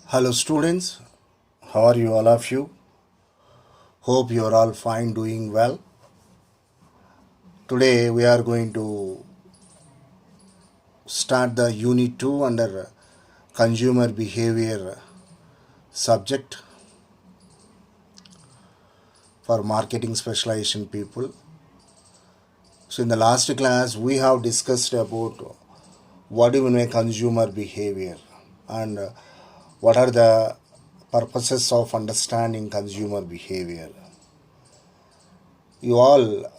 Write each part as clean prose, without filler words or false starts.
Hello students, how are you all of you? Hope you are all fine, doing well. Today we are going to start the unit 2 under consumer behavior subject for marketing specialization people. So in the last class we have discussed about what do we mean by consumer behavior and what are the purposes of understanding consumer behavior. You all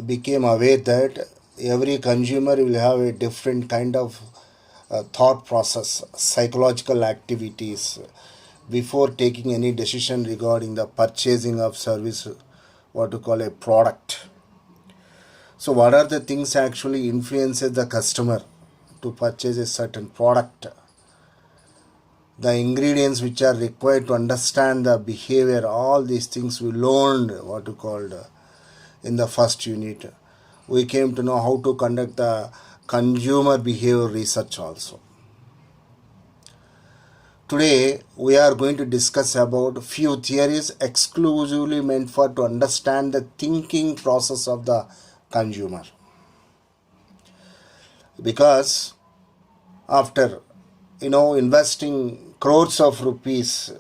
became aware that every consumer will have a different kind of thought process, psychological activities before taking any decision regarding the purchasing of service, what to call a product. So what are the things actually influences the customer to purchase a certain product? The ingredients which are required to understand the behavior, all these things we learned what to call in the first unit. We came to know how to conduct the consumer behavior research also. Today we are going to discuss about few theories exclusively meant for to understand the thinking process of the consumer. Because after investing crores of rupees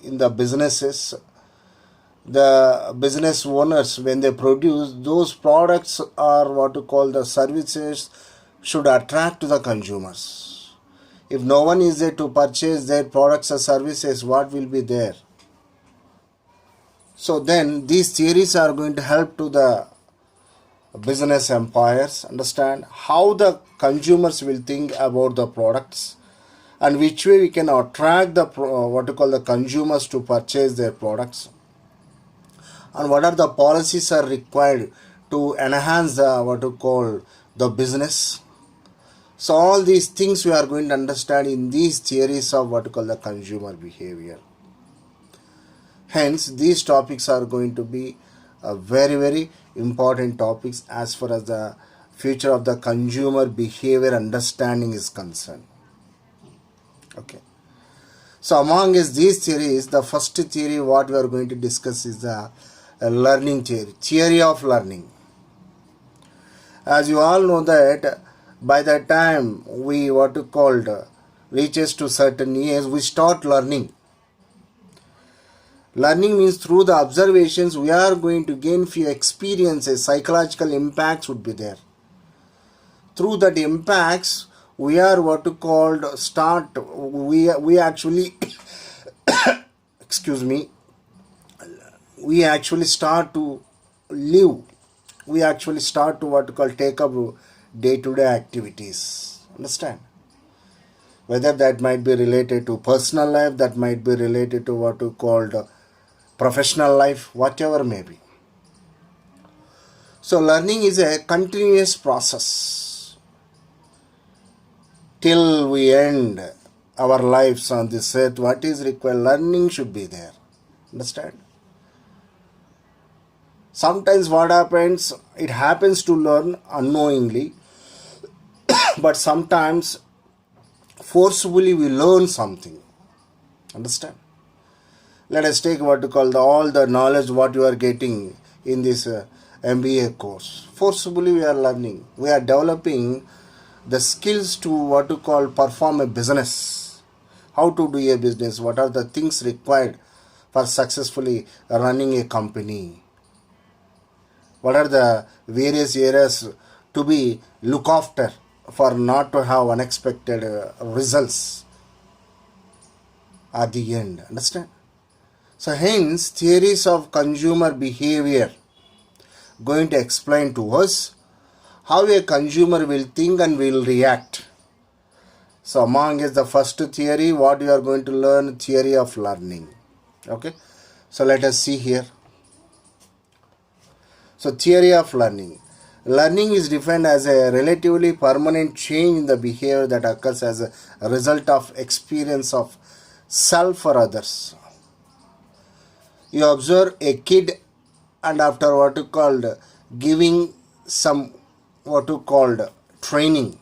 in the businesses, the business owners, when they produce those products or what to call the services, should attract to the consumers. If no one is there to purchase their products or services, what will be there? So then these theories are going to help to the business empires understand how the consumers will think about the products and which way we can attract the what to call the consumers to purchase their products, and what are the policies are required to enhance the what to call the business. So all these things we are going to understand in these theories of what to call the consumer behavior. Hence these topics are going to be very important topics as far as the future of the consumer behavior understanding is concerned. Okay. So among these theories, the first theory what we are going to discuss is the learning theory of learning. As you all know that by the time we what to call reaches to certain years, we start learning. Learning means through the observations we are going to gain few experiences, psychological impacts would be there. Through that impacts we are what to call we actually excuse me, we actually start to live, we actually start to what to call take up day-to-day activities. Understand? Whether that might be related to personal life, that might be related to what we called professional life, whatever may be. So learning is a continuous process till we end our lives on this earth. What is required? Learning should be there. Understand? Sometimes what happens, it happens to learn unknowingly, but sometimes forcefully we learn something. Understand? Let us take what to call all the knowledge what you are getting in this MBA course. Forcefully we are learning. We are developing the skills to what to call perform a business. How to do a business. What are the things required for successfully running a company. What are the various areas to be look after for not to have unexpected results at the end. Understand? So hence theories of consumer behavior going to explain to us how a consumer will think and will react. So among the first theory what you are going to learn, theory of learning. Okay. So let us see here. So theory of learning. Learning is defined as a relatively permanent change in the behavior that occurs as a result of experience of self or others. You observe a kid and after what you called giving some what you called training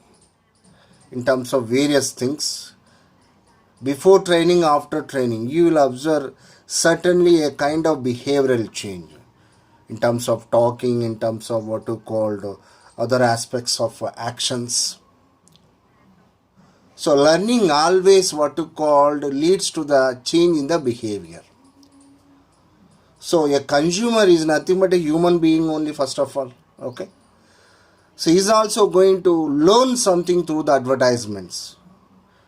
in terms of various things, Before training, after training, you will observe certainly a kind of behavioral change in terms of talking, in terms of what you called other aspects of actions. So learning always what you called leads to the change in the behavior. So a consumer is nothing but a human being only, first of all. Okay. So he's also going to learn something through the advertisements,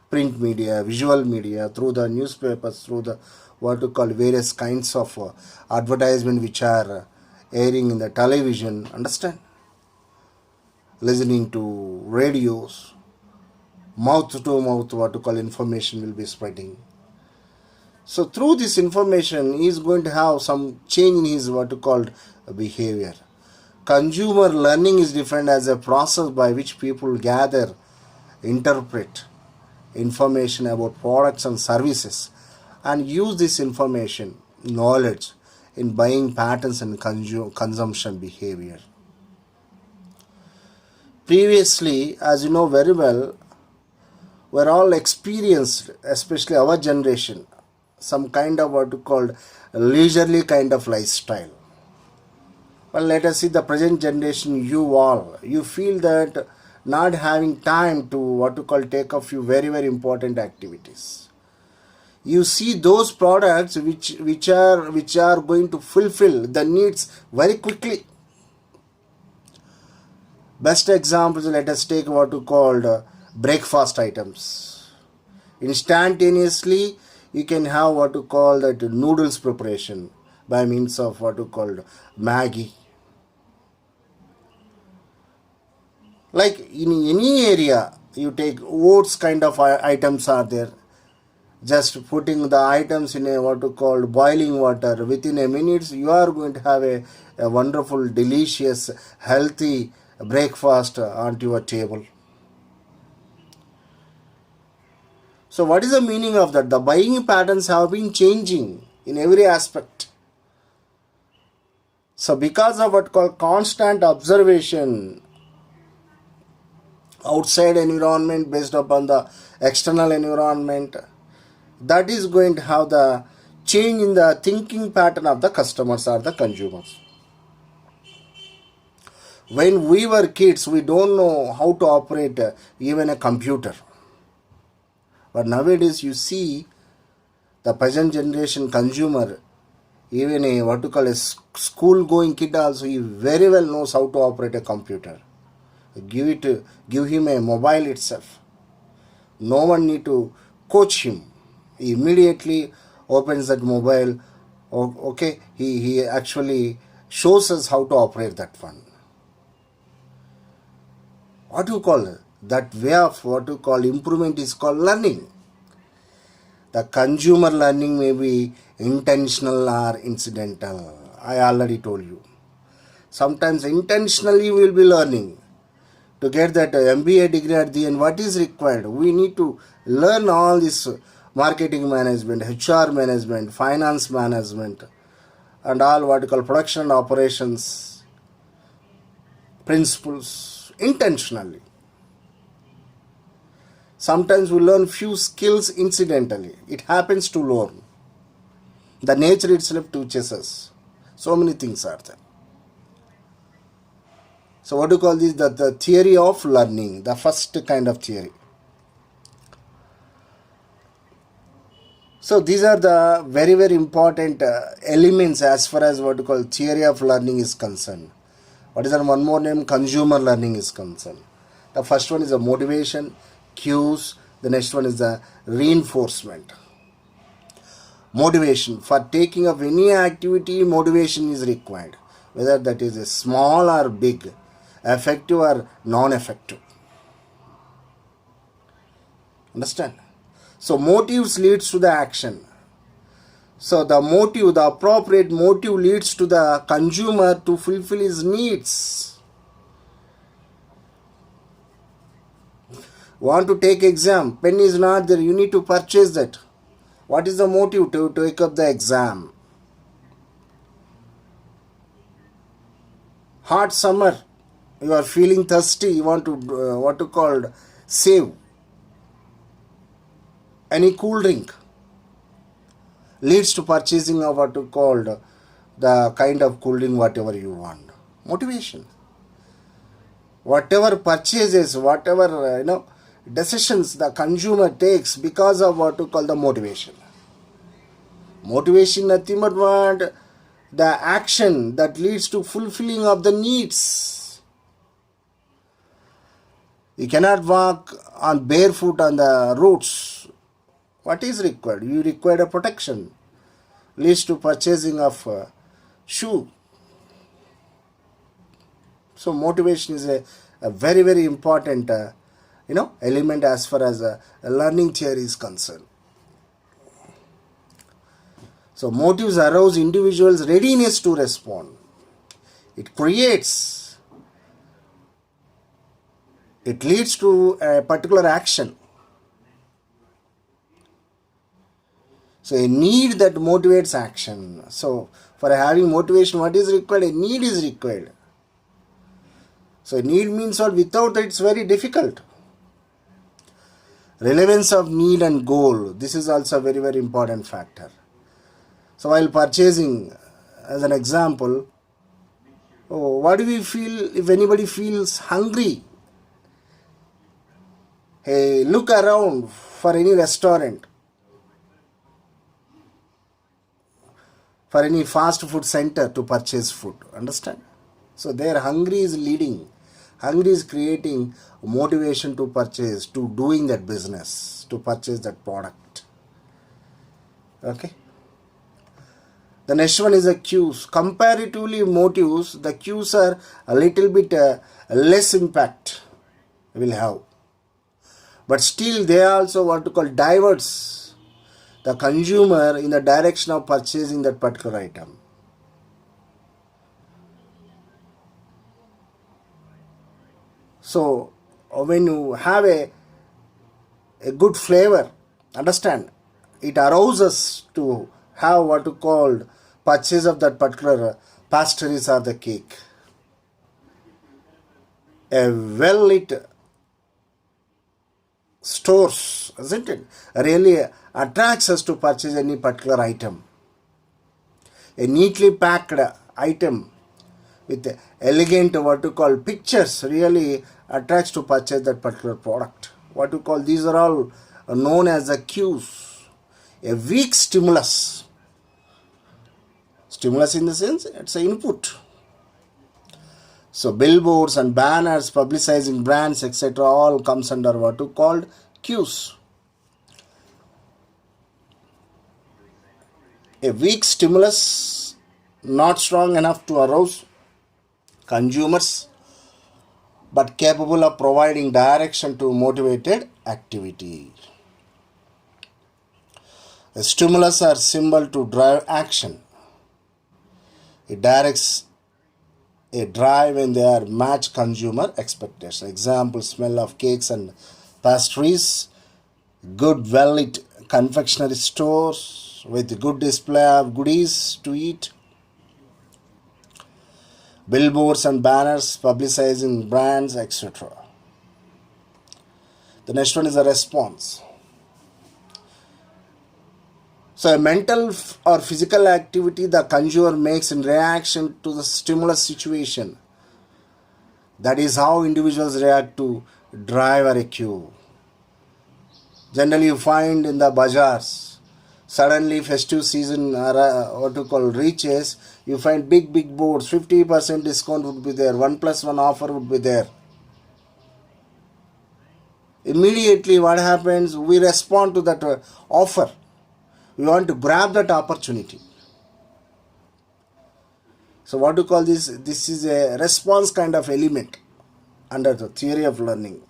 print media, visual media, through the newspapers, through the what you call various kinds of advertisement which are airing in the television. Understand? Listening to radios, mouth to mouth, what you call information will be spreading. So through this information, he is going to have some change in his what you called behavior. Consumer learning is different as a process by which people gather, interpret information about products and services and use this information, knowledge in buying patterns and consumption behavior. Previously, as you know very well, we're all experienced, especially our generation, some kind of what you called leisurely kind of lifestyle. Well, let us see the present generation, you feel that not having time to what you call take a few very, very important activities. You see those products which are going to fulfill the needs very quickly. Best examples, let us take what you called breakfast items. Instantaneously, you can have what you call that noodles preparation by means of what you called Maggi. Like in any area, you take oats kind of items are there. Just putting the items in a what you call boiling water, within a minute you are going to have a wonderful, delicious, healthy breakfast onto your table. So what is the meaning of that? The buying patterns have been changing in every aspect. So because of what called constant observation, outside environment based upon the external environment, that is going to have the change in the thinking pattern of the customers or the consumers. When we were kids, we don't know how to operate even a computer. But nowadays you see the present generation consumer, even a what you call a school going kid also, he very well knows how to operate a computer. Give him a mobile itself. No one need to coach him. He immediately opens that mobile. Okay, he actually shows us how to operate that one. What do you call it? That way of what you call improvement is called learning. The consumer learning may be intentional or incidental. I already told you. Sometimes intentionally we will be learning. To get that MBA degree at the end, what is required? We need to learn all this marketing management, HR management, finance management, and all what you call production and operations principles intentionally. Sometimes we learn few skills incidentally. It happens to learn. The nature itself teaches us. So many things are there. So what do you call this? The theory of learning, the first kind of theory. So these are the very, very important elements as far as what you call theory of learning is concerned. What is that one more name? Consumer learning is concerned. The first one is the motivation, cues. The next one is the reinforcement. Motivation. For taking of any activity, motivation is required. Whether that is a small or big, effective or non-effective. Understand? So motives leads to the action. So the motive, the appropriate motive leads to the consumer to fulfill his needs. Want to take exam, pen is not there, you need to purchase that. What is the motive to take up the exam? Hot summer, you are feeling thirsty, you want to what to call save. any cool drink leads to purchasing of what you called the kind of cool drink whatever you want. Motivation. Whatever purchases, whatever decisions the consumer takes because of what you call the motivation. Motivation nothing but what the action that leads to fulfilling of the needs. You cannot walk on barefoot on the roads. What is required? You require a protection. Leads to purchasing of shoe. So motivation is a very, very important element as far as a learning theory is concerned. So motives arouse individuals' readiness to respond. It leads to a particular action. So a need that motivates action. So for having motivation, what is required? A need is required. So need means what? Without it, it's very difficult. Relevance of need and goal. This is also a very, very important factor. So while purchasing, as an example, what do we feel if anybody feels hungry? Hey, look around for any restaurant, for any fast food center to purchase food. Understand? So there hungry is leading. Hungry is creating motivation to purchase, to doing that business, to purchase that product. Okay? The next one is the cues. Comparatively motives, the cues are a little bit less impact will have. But still they also what to call diverts the consumer in the direction of purchasing that particular item. So when you have a good flavor, understand, it arouses to have what you call purchase of that particular pastries or the cake. A well-lit stores, isn't it, really attracts us to purchase any particular item. A neatly packed item with elegant what you call pictures really attracts to purchase that particular product. What you call, these are all known as the cues. A weak stimulus. Stimulus in the sense it's an input. So billboards and banners publicizing brands etc. all comes under what you called cues. A weak stimulus, not strong enough to arouse consumers, but capable of providing direction to motivated activity. A stimulus are symbol to drive action. It directs a drive when they are match consumer expectations. Example, smell of cakes and pastries, good well-lit confectionery stores with good display of goodies to eat, billboards and banners publicizing brands, etc. The next one is a response. So a mental or physical activity the consumer makes in reaction to the stimulus situation. That is how individuals react to drive or a cue. Generally you find in the bazaars, suddenly festive season what you call reaches, you find big boards, 50% discount would be there, 1+1 offer would be there. Immediately what happens, we respond to that offer. We want to grab that opportunity. So what do you call this? This is a response kind of element under the theory of learning.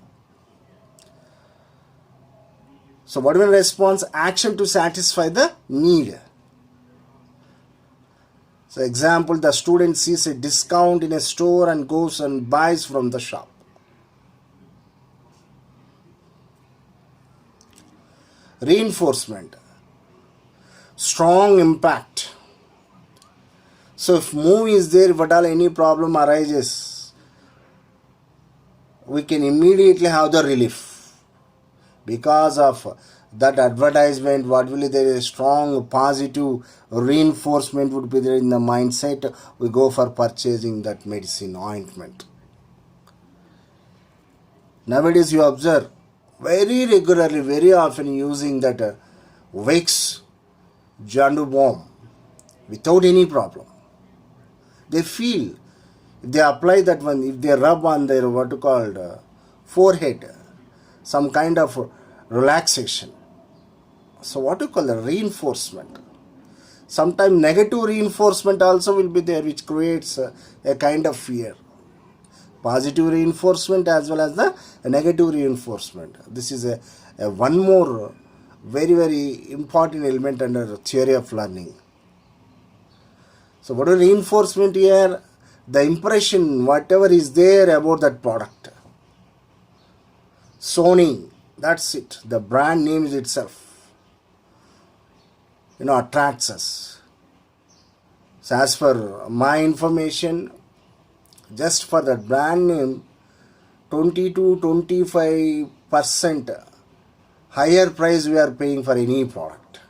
So what do you mean response? Action to satisfy the need. So example, the student sees a discount in a store and goes and buys from the shop. Reinforcement. Strong impact. So if movie is there, if at all any problem arises, we can immediately have the relief because of that advertisement, what will be there, a strong positive reinforcement would be there in the mindset, we go for purchasing that medicine ointment. Nowadays you observe very regularly, very often using that Vicks Jandu bomb without any problem. They feel, if they apply that one, if they rub on their what you called forehead, some kind of relaxation. So what you call the reinforcement. Sometimes negative reinforcement also will be there, which creates a kind of fear. Positive reinforcement as well as the negative reinforcement. This is a one more very, very important element under theory of learning. So what is reinforcement here? The impression, whatever is there about that product. Sony, that's it. The brand name is itself, attracts us. So as per my information, just for that brand name, 20 to 25% higher price we are paying for any product.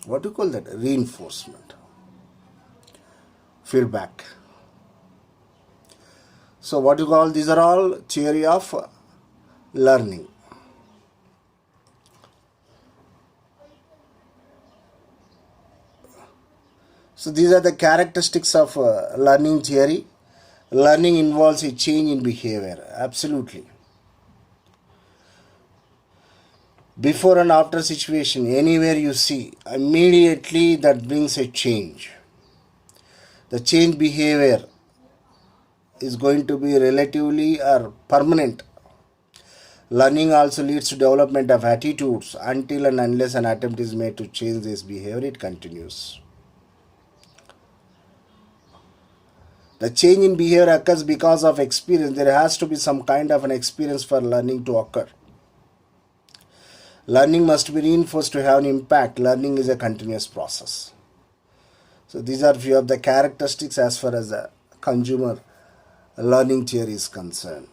What do you call that? Reinforcement. Feedback. So what you call, these are all theory of learning. So these are the characteristics of learning theory. Learning involves a change in behavior. Absolutely. Before and after situation, anywhere you see, immediately that brings a change. The change behavior is going to be relatively or permanent. Learning also leads to development of attitudes. Until and unless an attempt is made to change this behavior, it continues. The change in behavior occurs because of experience. There has to be some kind of an experience for learning to occur. Learning must be reinforced to have an impact. Learning is a continuous process. So these are few of the characteristics as far as the consumer learning theory is concerned.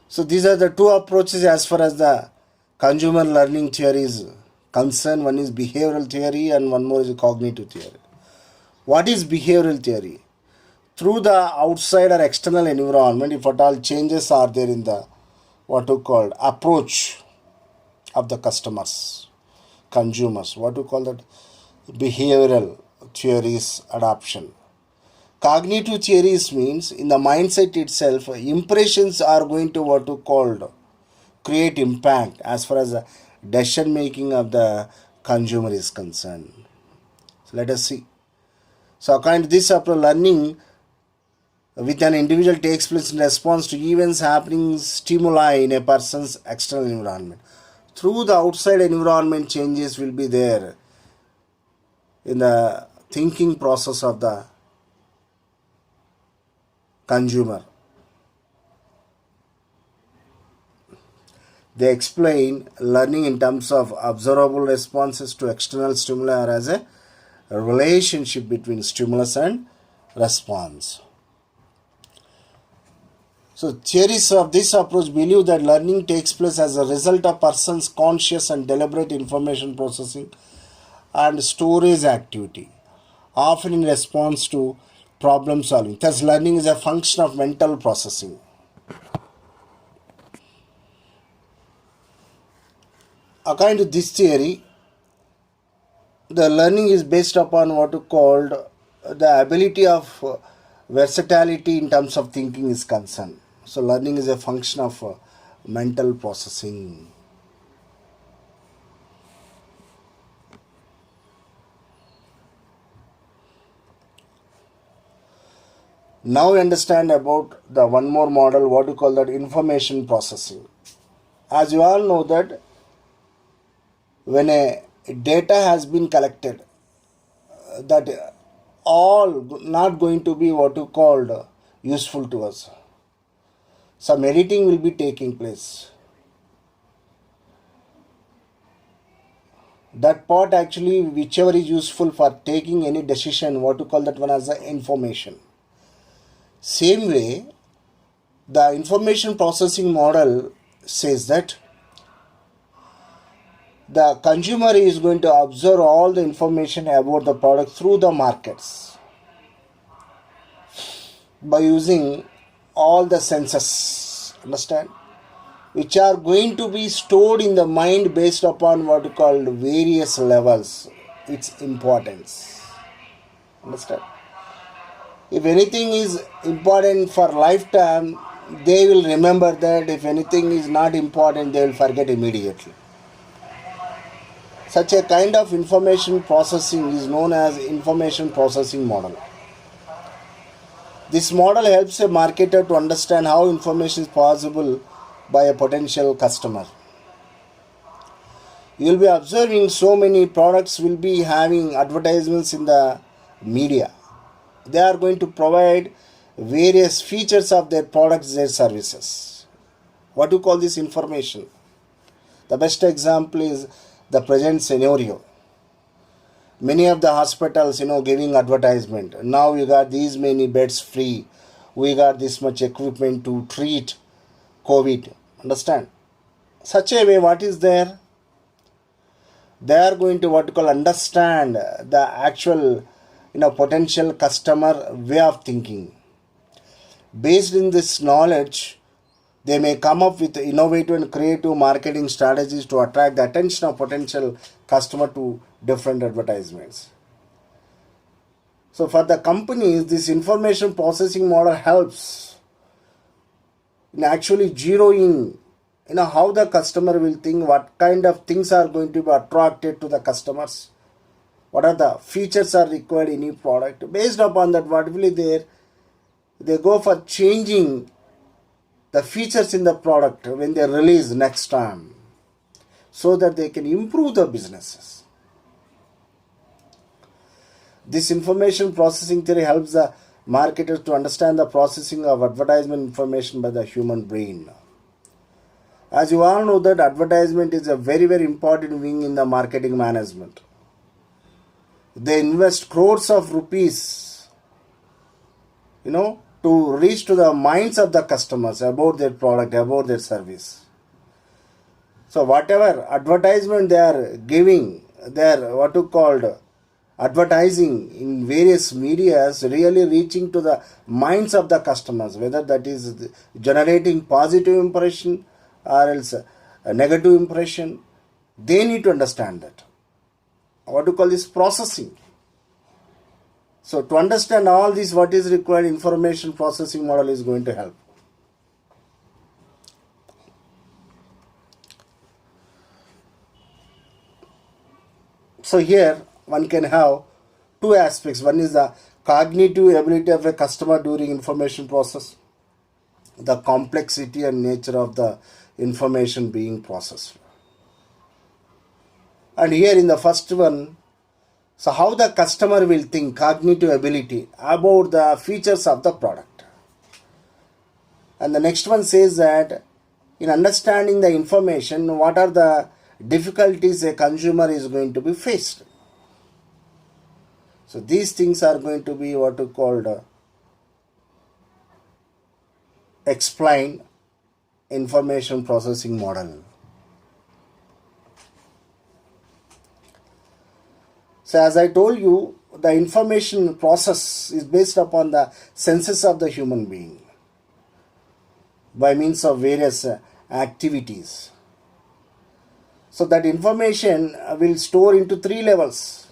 So these are the two approaches as far as the consumer learning theory is concerned. One is behavioral theory and one more is cognitive theory. What is behavioral theory? Through the outside or external environment, if at all changes are there in the what you call approach of the customers, consumers, what you call that? Behavioral theories adoption. Cognitive theories means in the mindset itself, impressions are going to what you called create impact as far as the decision making of the consumer is concerned. So let us see. So according to this approach, learning with an individual takes place in response to events happening, stimuli in a person's external environment. Through the outside environment, changes will be there in the thinking process of the consumer. They explain learning in terms of observable responses to external stimuli or as a relationship between stimulus and response. So theories of this approach believe that learning takes place as a result of person's conscious and deliberate information processing and storage activity, often in response to problem solving. Thus, learning is a function of mental processing. According to this theory, the learning is based upon what you called the ability of versatility in terms of thinking is concerned. So learning is a function of mental processing. Now we understand about the one more model, what you call that information processing. As you all know that when a data has been collected, that all not going to be what you called useful to us. Some editing will be taking place. That part actually, whichever is useful for taking any decision, what you call that one as the information. Same way, the information processing model says that the consumer is going to observe all the information about the product through the markets by using all the senses, understand, which are going to be stored in the mind based upon what we call various levels, its importance, understand. If anything is important for lifetime, they will remember that. If anything is not important, they will forget immediately. Such a kind of information processing is known as information processing model. This model helps a marketer to understand how information is possible by a potential customer. You will be observing so many products will be having advertisements in the media. They are going to provide various features of their products, their services. What do you call this information? The best example is the present scenario. Many of the hospitals, giving advertisement. Now you got these many beds free. We got this much equipment to treat COVID. Understand? Such a way, what is there? They are going to understand the actual potential customer way of thinking. Based in this knowledge, they may come up with innovative and creative marketing strategies to attract the attention of potential customer to different advertisements. So for the companies, this information processing model helps in actually zeroing how the customer will think, what kind of things are going to be attracted to the customers, what are the features are required in any product. Based upon that, what will be there, they go for changing the features in the product when they release next time, so that they can improve the businesses. This information processing theory helps the marketers to understand the processing of advertisement information by the human brain. As you all know that advertisement is a very, very important wing in the marketing management. They invest crores of rupees, to reach to the minds of the customers about their product, about their service. So whatever advertisement they are giving, they are advertising in various medias, really reaching to the minds of the customers, whether that is generating positive impression or else a negative impression. They need to understand that. This processing. So to understand all this, what is required, information processing model is going to help. So here one can have two aspects. One is the cognitive ability of a customer during information process, the complexity and nature of the information being processed. And here in the first one, so how the customer will think, cognitive ability about the features of the product. And the next one says that in understanding the information, what are the difficulties a consumer is going to be faced. So these things are going to be explain information processing model. So as I told you, the information process is based upon the senses of the human being by means of various activities. So that information will store into three levels,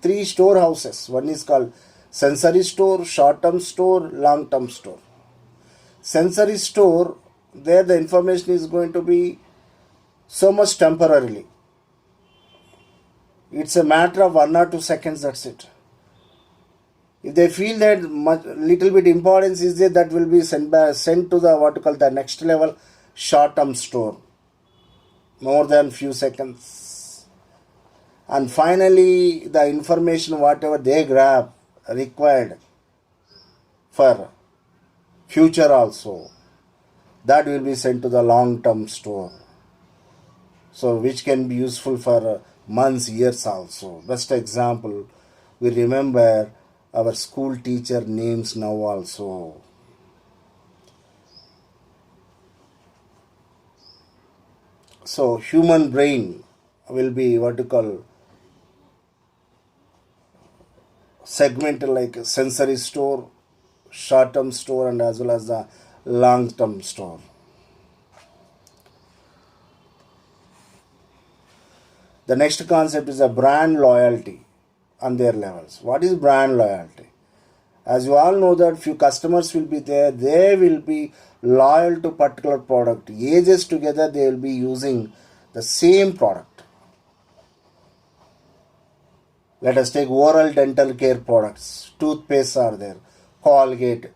three storehouses. One is called sensory store, short-term store, long-term store. Sensory store, there the information is going to be so much temporarily. It's a matter of 1 or 2 seconds, that's it. If they feel that little bit importance is there, that will be sent to the the next level, short-term store, more than few seconds. And finally, the information whatever they grab required for future also, that will be sent to the long-term store. So which can be useful for months, years also. Best example, we remember our school teacher names now also. So human brain will be what you call segmented like sensory store, short-term store, and as well as the long-term store. The next concept is a brand loyalty on their levels. What is brand loyalty? As you all know that few customers will be there, they will be loyal to particular product. Ages together they will be using the same product. Let us take oral dental care products. Toothpaste are there. Colgate,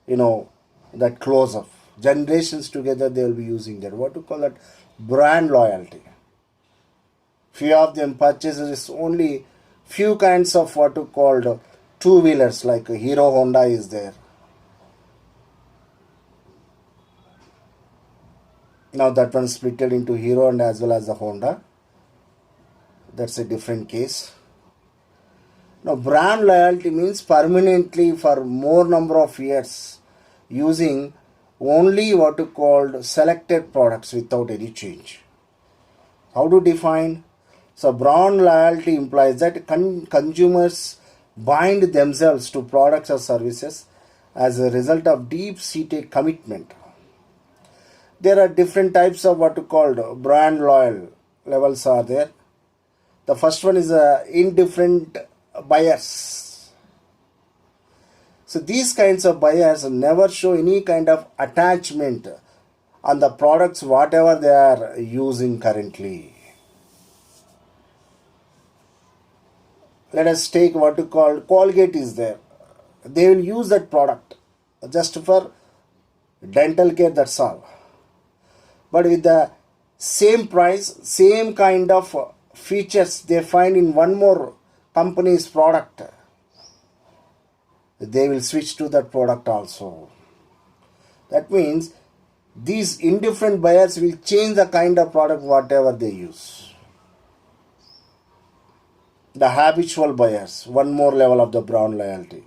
that close-up. Generations together they will be using that. What to call that? Brand loyalty. Few of them purchases only few kinds of what to call two-wheelers like Hero Honda is there. Now that one split into Hero and as well as the Honda. That's a different case. Now brand loyalty means permanently for more number of years using only what you called selected products without any change. How to define? So brand loyalty implies that consumers bind themselves to products or services as a result of deep-seated commitment. There are different types of what you called brand loyal levels are there. The first one is indifferent buyers. So these kinds of buyers never show any kind of attachment on the products whatever they are using currently. Let us take what you call Colgate is there. They will use that product just for dental care, that's all. But with the same price, same kind of features they find in one more company's product, they will switch to that product also. That means these indifferent buyers will change the kind of product whatever they use. The habitual buyers, one more level of the brand loyalty.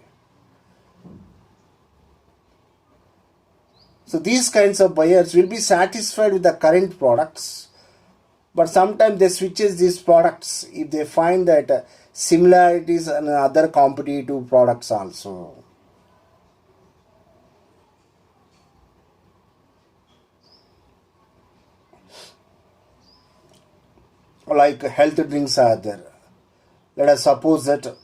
So these kinds of buyers will be satisfied with the current products, but sometimes they switches these products if they find that similarities and other competitive products also. Like health drinks are there. Let us suppose that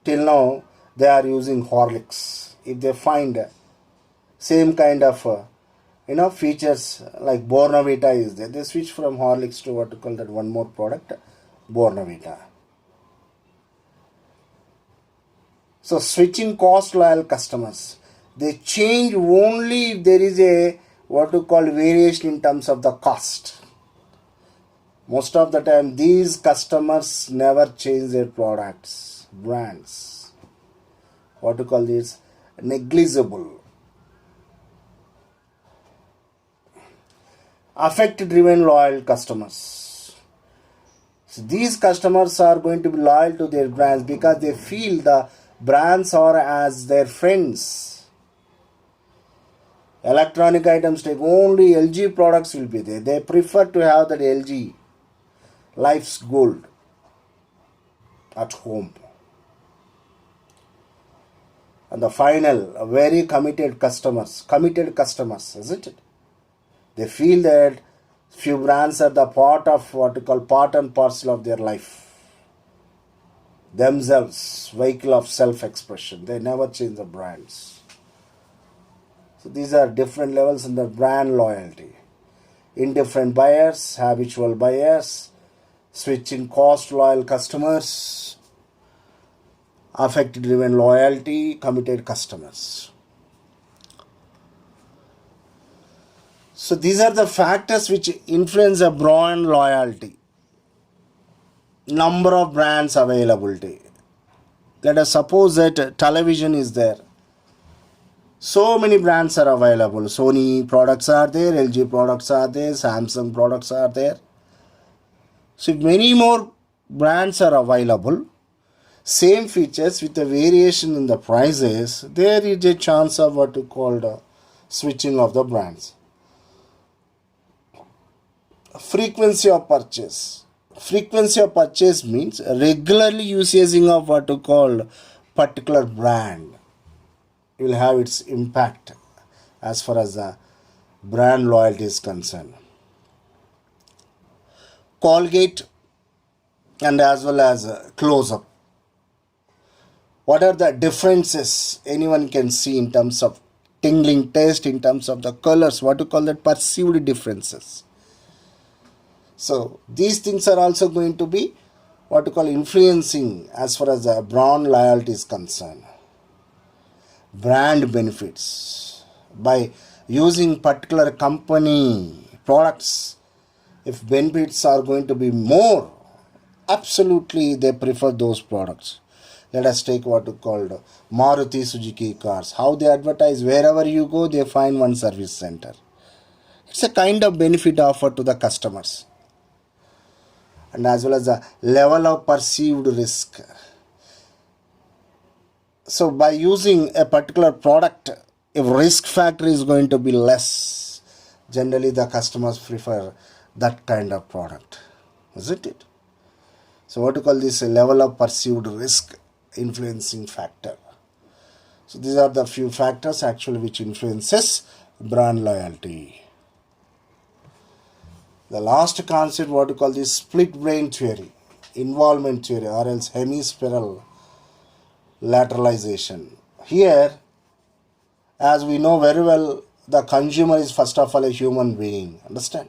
till now they are using Horlicks. If they find same kind of features like Bournvita is there, they switch from Horlicks to what to call that one more product, Bournvita. So switching cost loyal customers, they change only if there is a what to call variation in terms of the cost. Most of the time these customers never change their products, brands. What to call this? Negligible. Affect-driven loyal customers. So these customers are going to be loyal to their brands because they feel the brands are as their friends. Electronic items take only LG products will be there. They prefer to have that LG Life's Gold at home. And the final, very committed customers, isn't it? They feel that few brands are the part of what we call part and parcel of their life. Themselves, vehicle of self-expression. They never change the brands. So these are different levels in the brand loyalty. Indifferent buyers, habitual buyers, switching cost loyal customers, affect-driven loyalty, committed customers. So these are the factors which influence a brand loyalty. Number of brands availability. Let us suppose that television is there. So many brands are available. Sony products are there, LG products are there, Samsung products are there. So if many more brands are available, same features with a variation in the prices, there is a chance of what you call the switching of the brands. Frequency of purchase. Frequency of purchase means regularly using of what you call particular brand will have its impact as far as the brand loyalty is concerned. Colgate and as well as close up. What are the differences anyone can see in terms of tingling taste, in terms of the colors, what you call that perceived differences. So these things are also going to be what you call influencing as far as the brand loyalty is concerned. Brand benefits. By using particular company products, if benefits are going to be more, absolutely they prefer those products. Let us take what you called Maruti Suzuki cars. How they advertise, wherever you go, they find one service center. It's a kind of benefit offered to the customers. And as well as the level of perceived risk. So by using a particular product, if risk factor is going to be less, generally the customers prefer that kind of product. Isn't it? So what you call this level of perceived risk influencing factor. So these are the few factors actually which influences brand loyalty. The last concept, what you call this split brain theory, involvement theory, or else hemispherical lateralization. Here, as we know very well, the consumer is first of all a human being. Understand?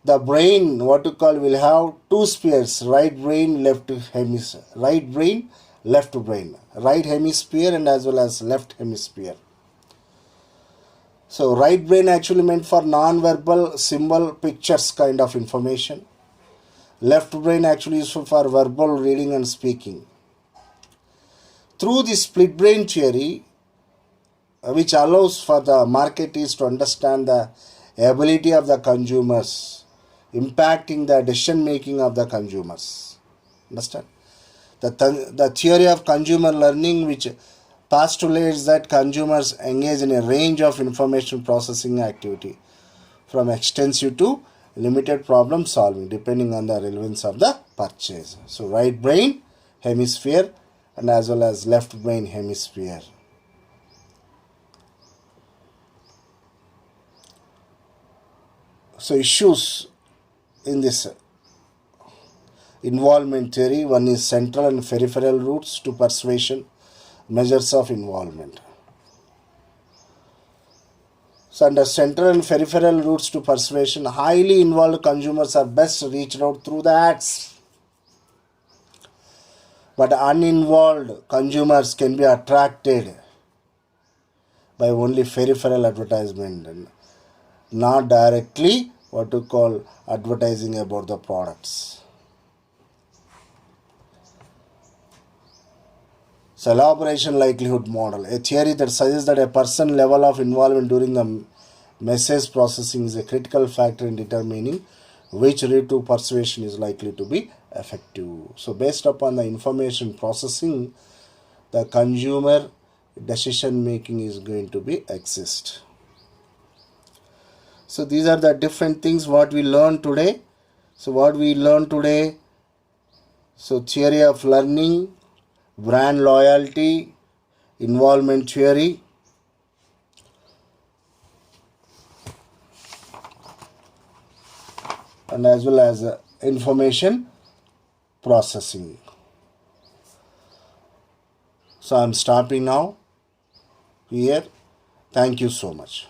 The brain, what you call, will have two spheres, right brain, left hemisphere, right brain, left brain, right hemisphere and as well as left hemisphere. So right brain actually meant for non-verbal symbol pictures kind of information. Left brain actually is for verbal reading and speaking. Through this split brain theory, which allows for the marketeers to understand the ability of the consumers, impacting the decision making of the consumers. Understand? The theory of consumer learning, which postulates that consumers engage in a range of information processing activity, from extensive to limited problem solving, depending on the relevance of the purchase. So right brain hemisphere and as well as left brain hemisphere. So issues in this involvement theory, one is central and peripheral routes to persuasion, measures of involvement. So under central and peripheral routes to persuasion, highly involved consumers are best reached out through the ads. But uninvolved consumers can be attracted by only peripheral advertisement and not directly what to call advertising about the products. So elaboration likelihood model, a theory that suggests that a person level of involvement during the message processing is a critical factor in determining which route to persuasion is likely to be effective. So based upon the information processing, the consumer decision making is going to be exist. So these are the different things what we learned today. So what we learned today, so theory of learning, brand loyalty, involvement theory, and as well as information processing. So I am stopping now here. Thank you so much.